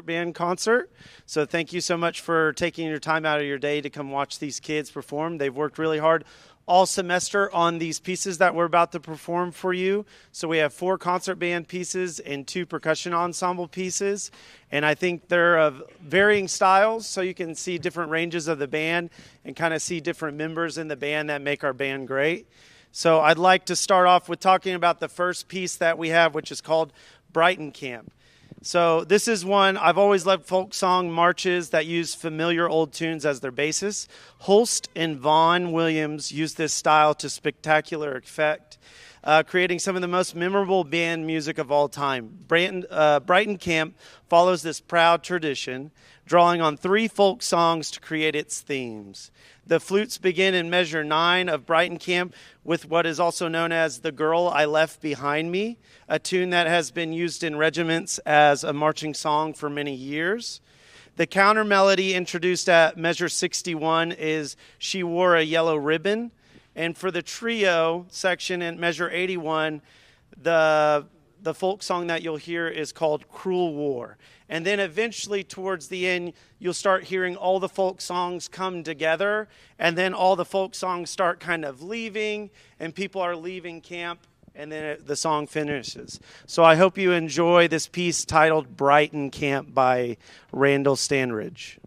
band concert. So thank you so much for taking your time out of your day to come watch these kids perform. They've worked really hard all semester on these pieces that we're about to perform for you. So we have 4 concert band pieces and 2 percussion ensemble pieces. And I think they're of varying styles, so you can see different ranges of the band and kind of see different members in the band that make our band great. So I'd like to start off with talking about the first piece that we have, which is called Brighton Camp. So this is one, I've always loved folk song marches that use familiar old tunes as their basis. Holst and Vaughan Williams used this style to spectacular effect, creating some of the most memorable band music of all time. Brighton Camp follows this proud tradition, drawing on 3 folk songs to create its themes. The flutes begin in measure 9 of Brighton Camp with what is also known as The Girl I Left Behind Me, a tune that has been used in regiments as a marching song for many years. The counter melody introduced at measure 61 is She Wore a Yellow Ribbon. And for the trio section in measure 81, the folk song that you'll hear is called Cruel War. And then eventually towards the end, you'll start hearing all the folk songs come together, and then all the folk songs start kind of leaving, and people are leaving camp, and then the song finishes. So I hope you enjoy this piece titled Brighton Camp by Randall Stanridge.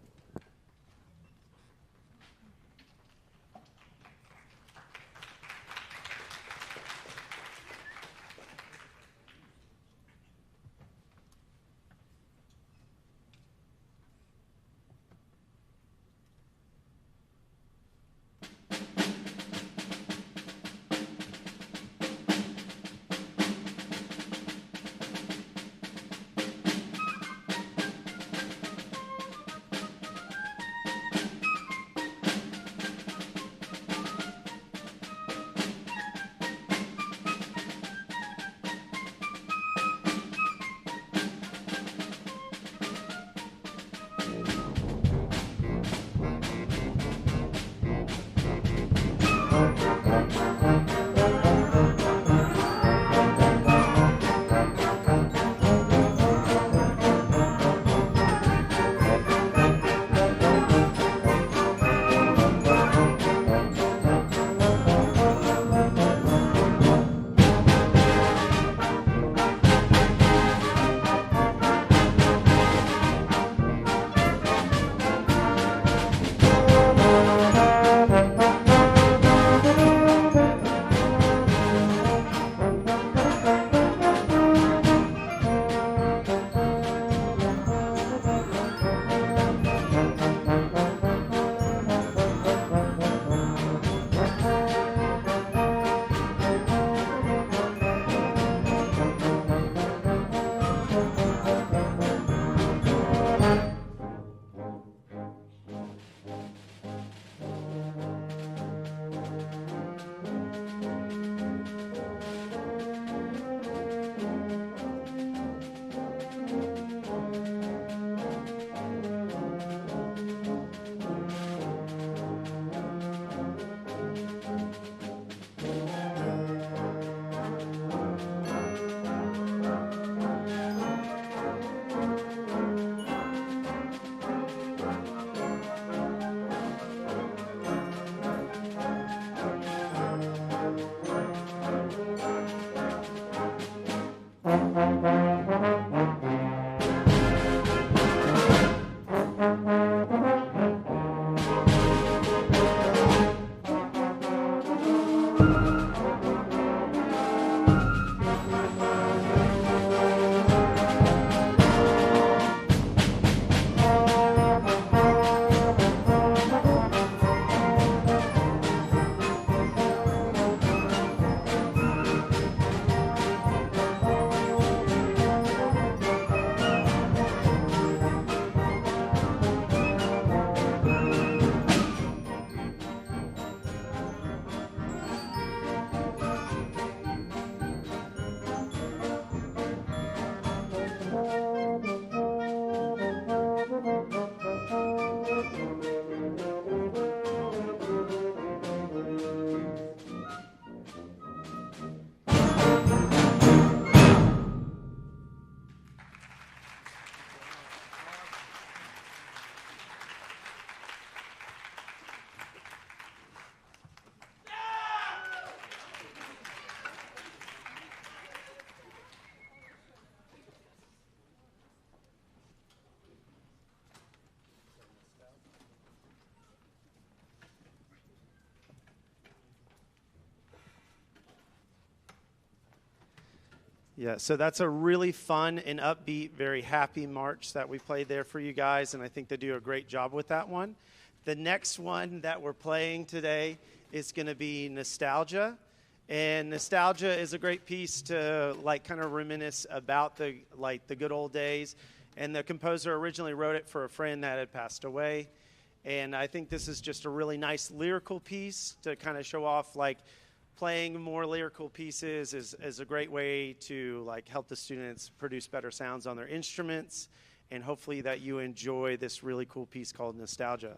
Yeah, so that's a really fun and upbeat, very happy march that we played there for you guys, and I think they do a great job with that one. The next one that we're playing today is going to be Nostalgia. And Nostalgia is a great piece to like kind of reminisce about the good old days. And the composer originally wrote it for a friend that had passed away. And I think this is just a really nice lyrical piece to kind of show off like playing more lyrical pieces is a great way to like help the students produce better sounds on their instruments, and hopefully that you enjoy this really cool piece called Nostalgia.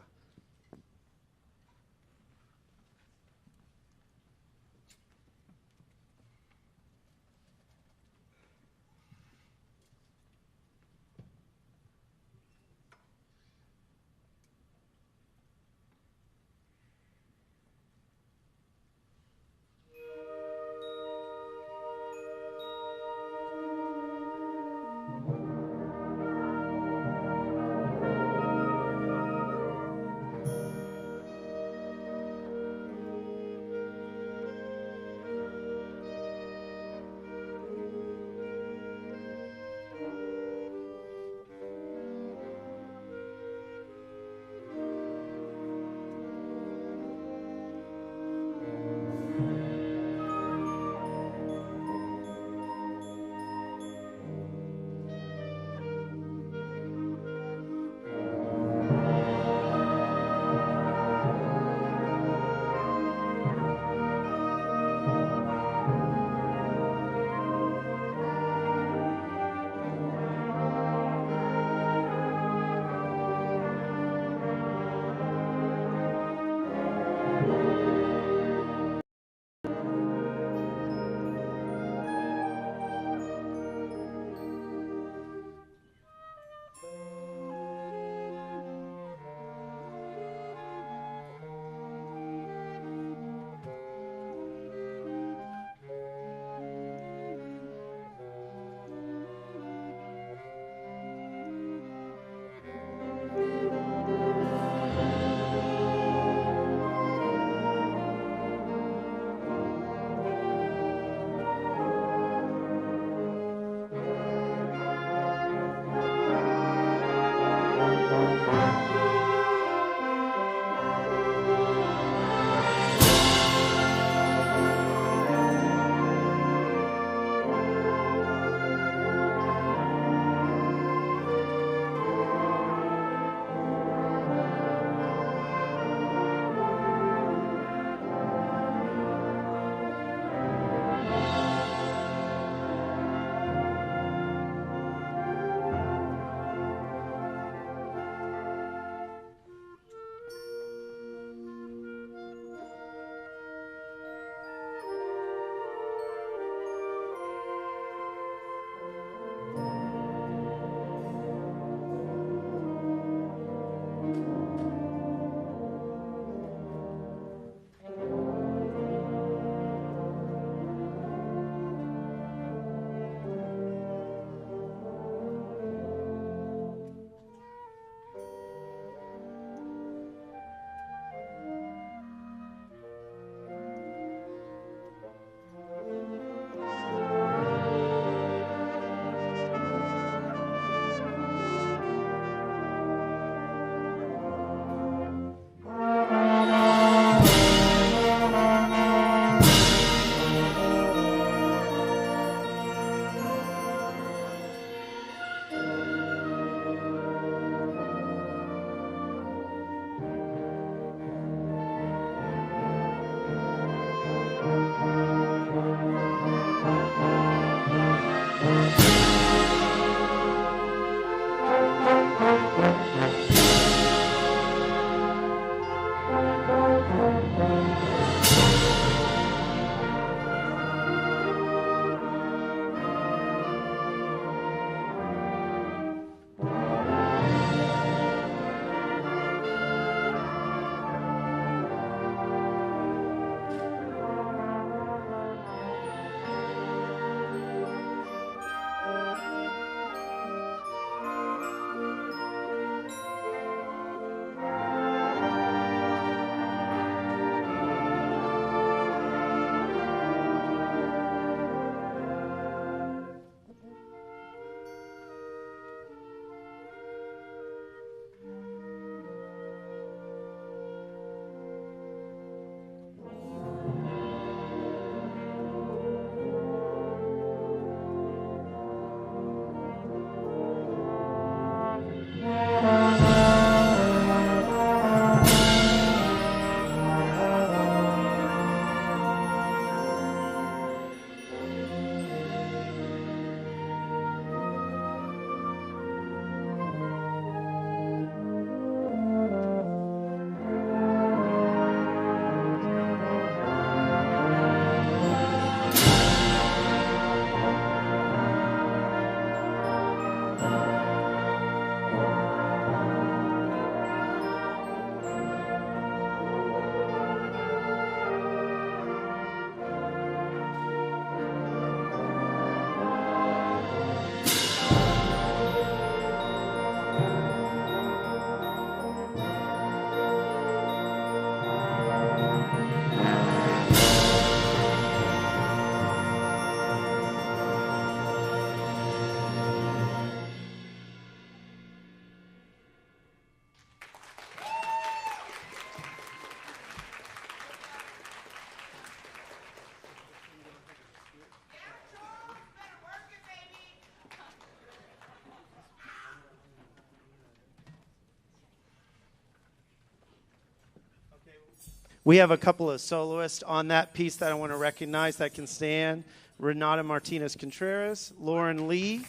We have a couple of soloists on that piece that I want to recognize that can stand. Renata Martinez-Contreras, Lauren Lee,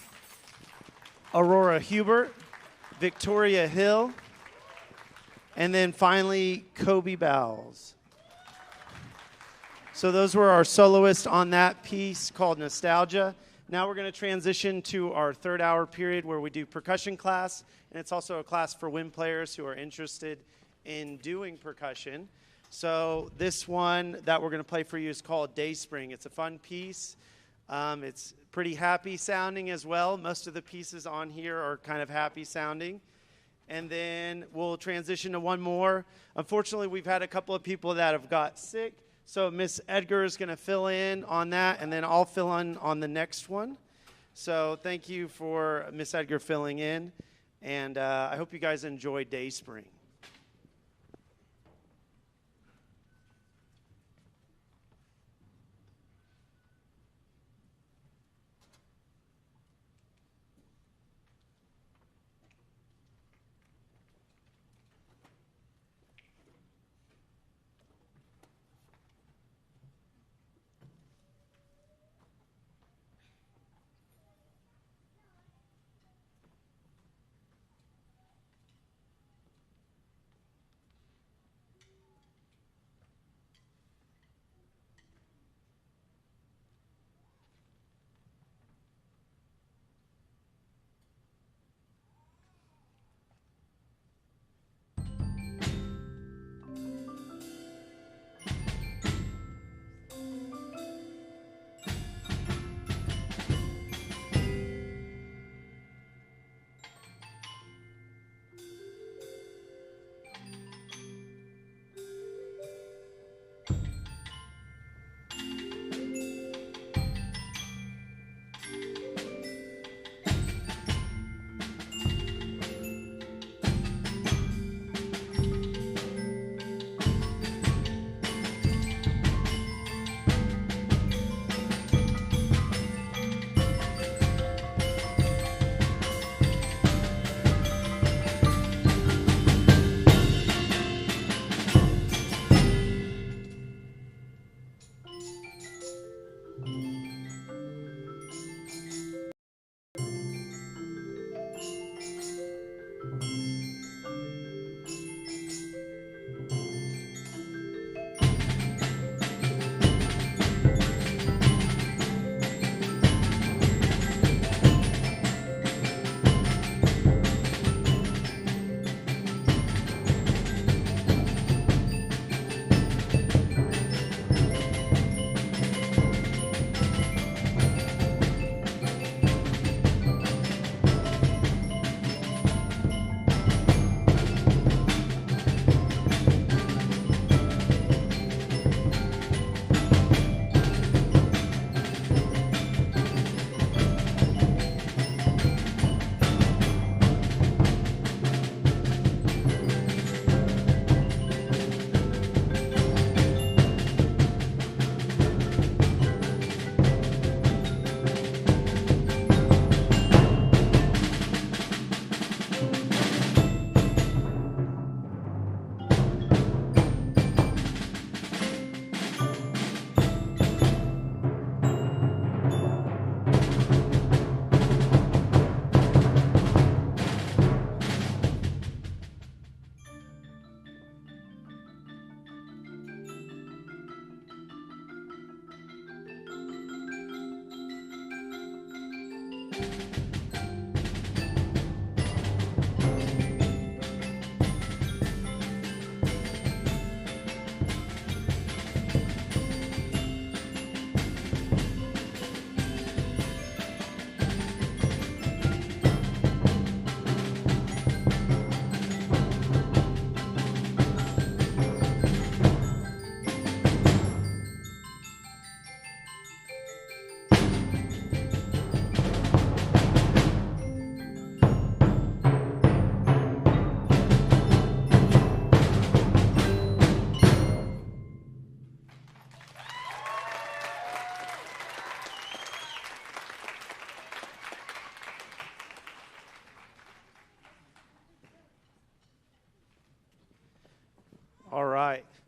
Aurora Hubert, Victoria Hill, and then finally Kobe Bowles. So those were our soloists on that piece called Nostalgia. Now we're going to transition to our third hour period where we do percussion class, and it's also a class for wind players who are interested in doing percussion. So this one that we're going to play for you is called Dayspring. It's a fun piece. It's pretty happy sounding as well. Most of the pieces on here are kind of happy sounding. And then we'll transition to one more. Unfortunately, we've had a couple of people that have got sick. So Miss Edgar is going to fill in on that, and then I'll fill in on the next one. So thank you for Miss Edgar filling in. And I hope you guys enjoy Dayspring.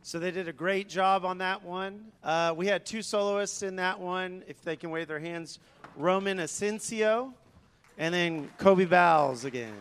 So they did a great job on that one. We had two soloists in that one, if they can wave their hands. Roman Asensio, and then Kobe Bowles again.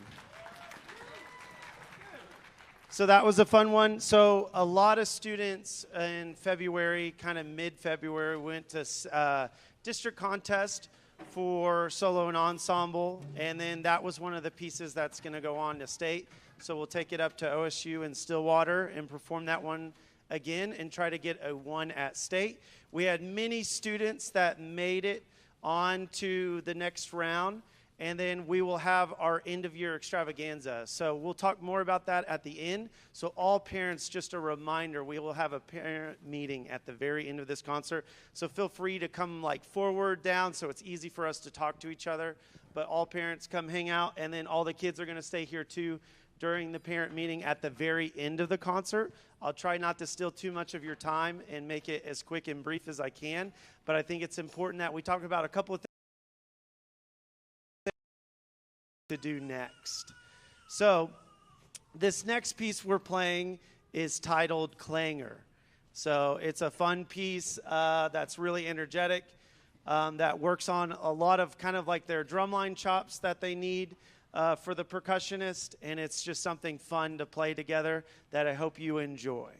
So that was a fun one. So a lot of students in February, kind of mid-February, went to district contest for solo and ensemble, and then that was one of the pieces that's going to go on to state. So we'll take it up to OSU and Stillwater and perform that one again and try to get a 1 at state. We had many students that made it on to the next round, and then we will have our end-of-year extravaganza. So we'll talk more about that at the end. So all parents, just a reminder, we will have a parent meeting at the very end of this concert. So feel free to come like forward, down, so it's easy for us to talk to each other. But all parents come hang out, and then all the kids are going to stay here too during the parent meeting at the very end of the concert. I'll try not to steal too much of your time and make it as quick and brief as I can. But I think it's important that we talk about a couple of things to do next. So this next piece we're playing is titled Clangor. So it's a fun piece that's really energetic, that works on a lot of kind of like their drumline chops that they need for the percussionist, and it's just something fun to play together that I hope you enjoy.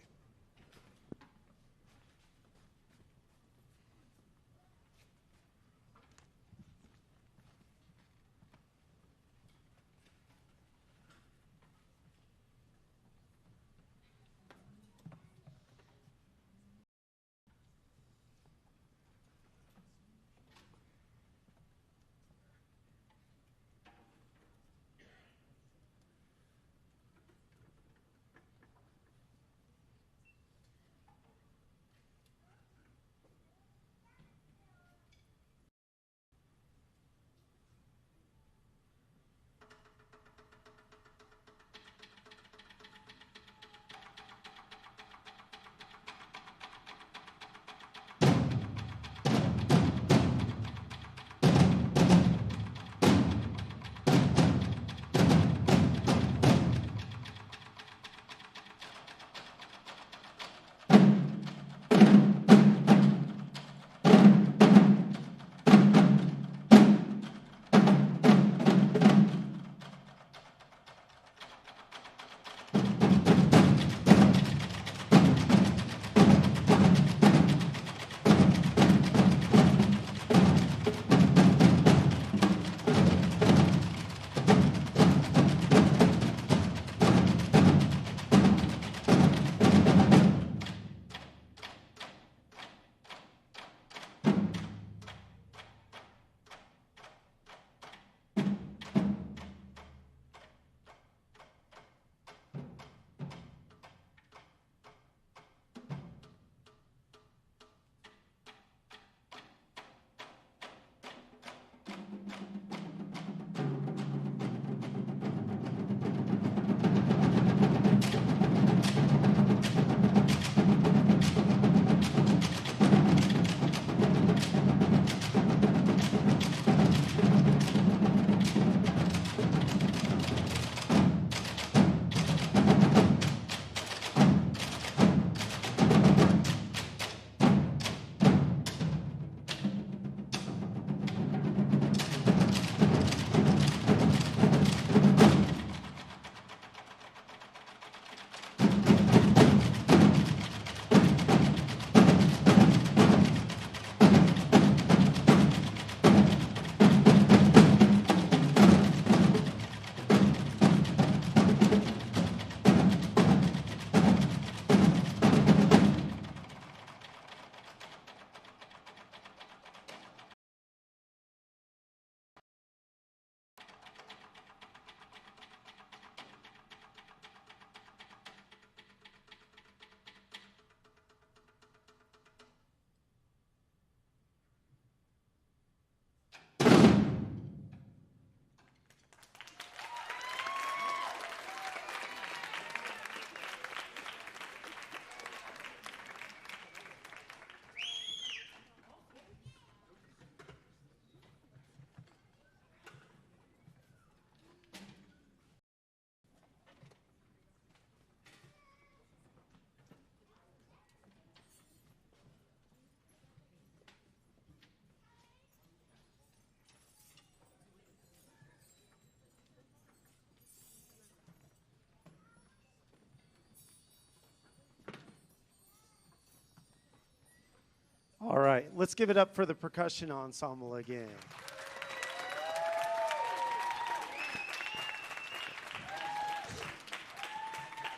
right, let's give it up for the percussion ensemble again.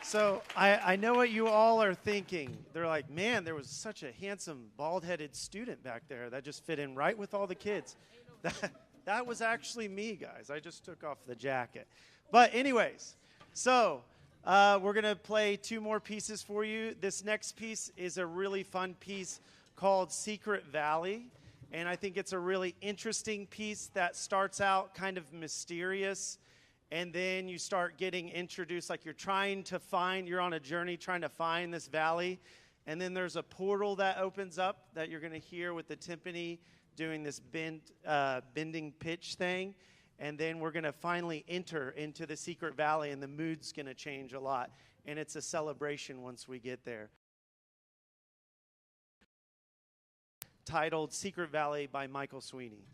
So I know what you all are thinking. They're like, man, there was such a handsome, bald-headed student back there that just fit in right with all the kids. That was actually me, guys. I just took off the jacket. But anyways, so we're going to play 2 more pieces for you. This next piece is a really fun piece called Secret Valley. And I think it's a really interesting piece that starts out kind of mysterious. And then you start getting introduced, like you're on a journey trying to find this valley. And then there's a portal that opens up that you're going to hear with the timpani doing this bending pitch thing. And then we're going to finally enter into the secret valley, and the mood's going to change a lot. And it's a celebration once we get there. Titled Secret Valley by Michael Sweeney.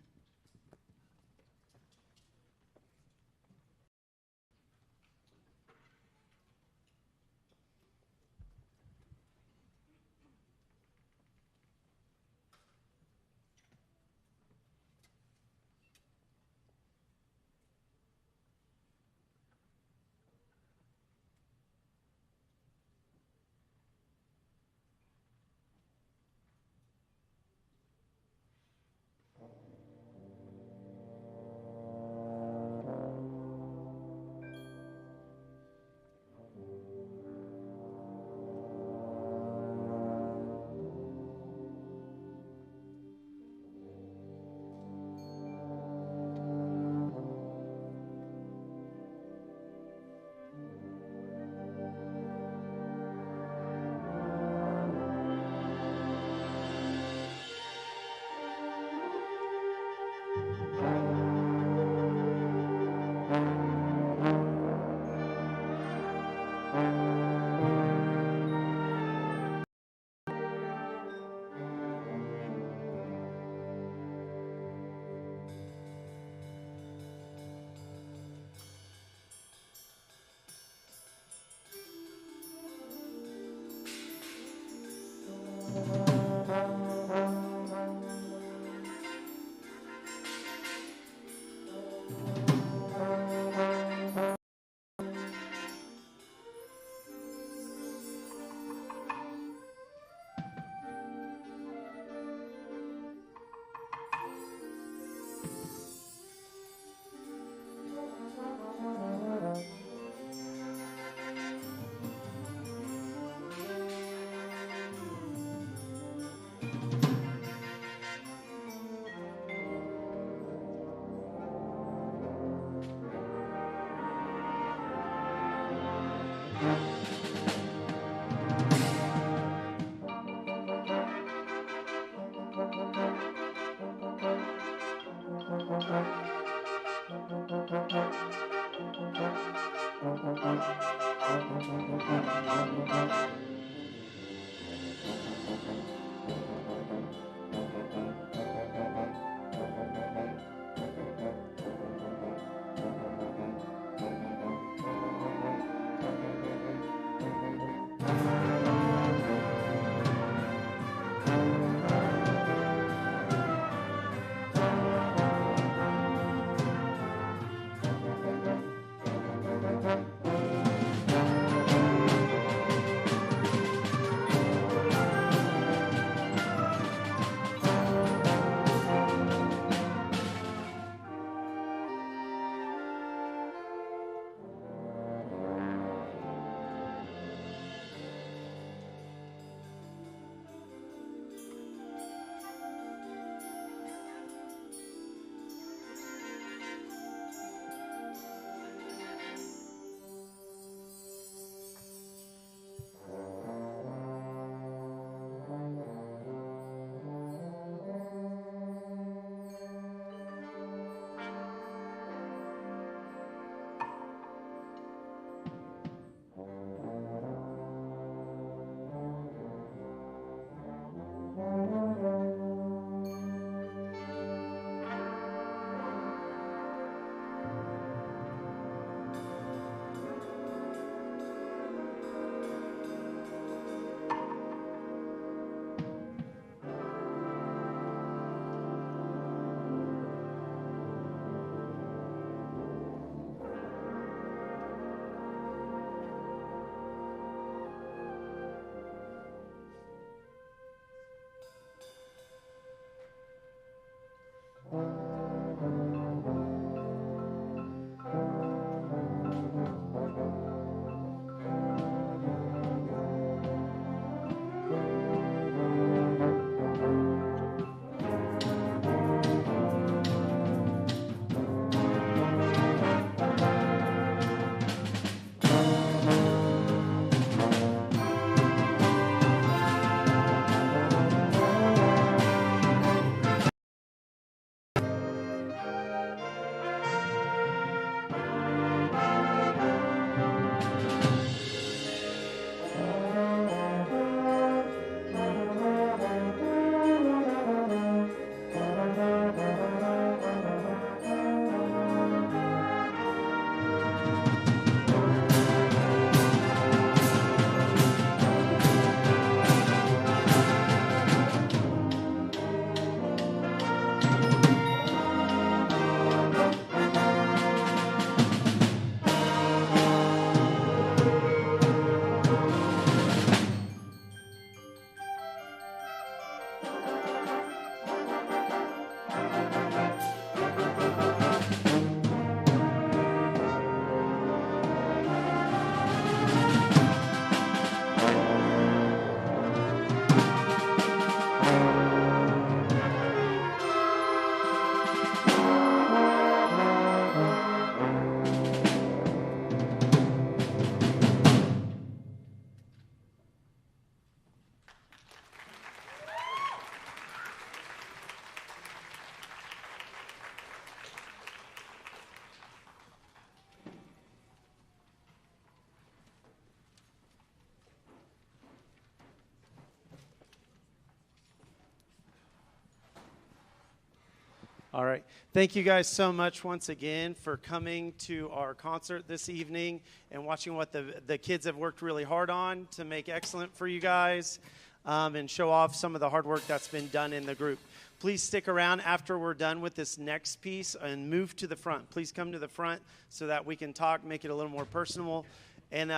All right. Thank you guys so much once again for coming to our concert this evening and watching what the kids have worked really hard on to make excellent for you guys and show off some of the hard work that's been done in the group. Please stick around after we're done with this next piece and move to the front. Please come to the front so that we can talk, make it a little more personal, and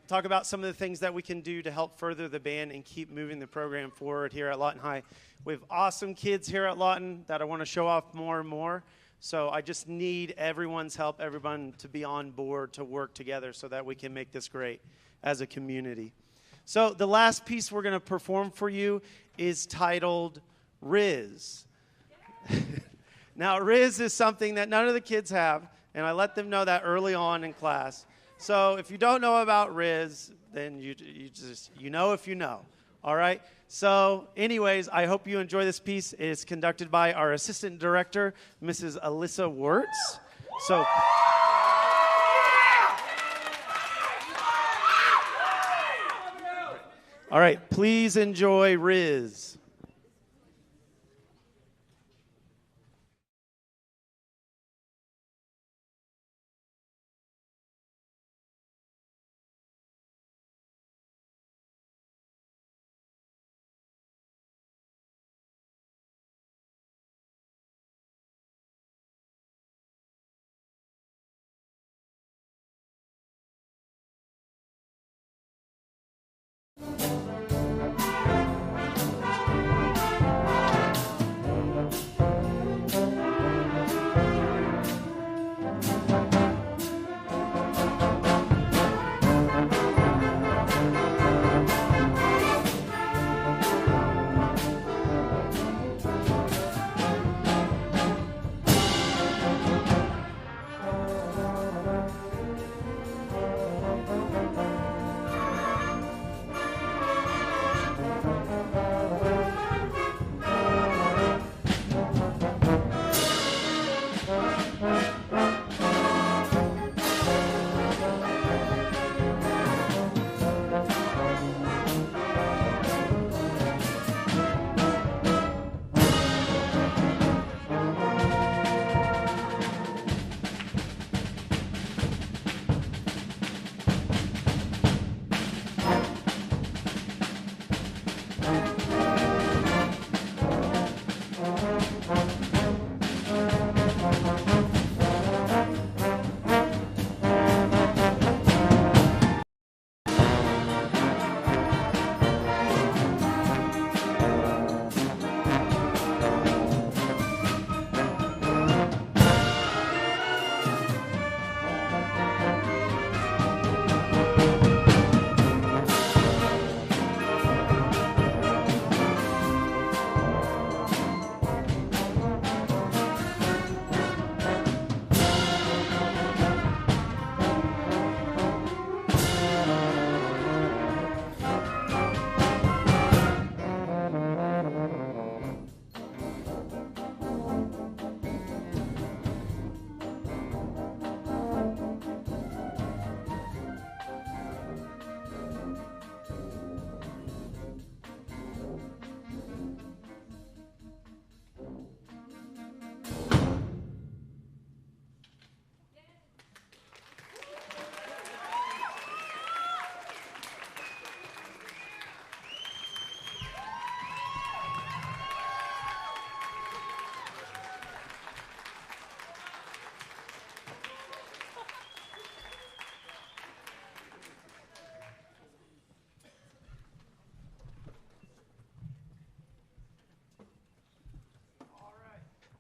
talk about some of the things that we can do to help further the band and keep moving the program forward here at Lawton High. We have awesome kids here at Lawton that I want to show off more and more. So I just need everyone's help, everyone to be on board to work together so that we can make this great as a community. So the last piece we're going to perform for you is titled Riz. Now, Riz is something that none of the kids have, and I let them know that early on in class. So if you don't know about Riz, then you know if you know. All right? So anyways, I hope you enjoy this piece. It's conducted by our assistant director, Mrs. Alyssa Wirtz. So all right, please enjoy Riz.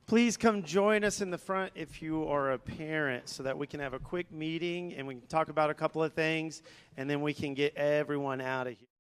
Please come join us in the front if you are a parent so that we can have a quick meeting and we can talk about a couple of things and then we can get everyone out of here.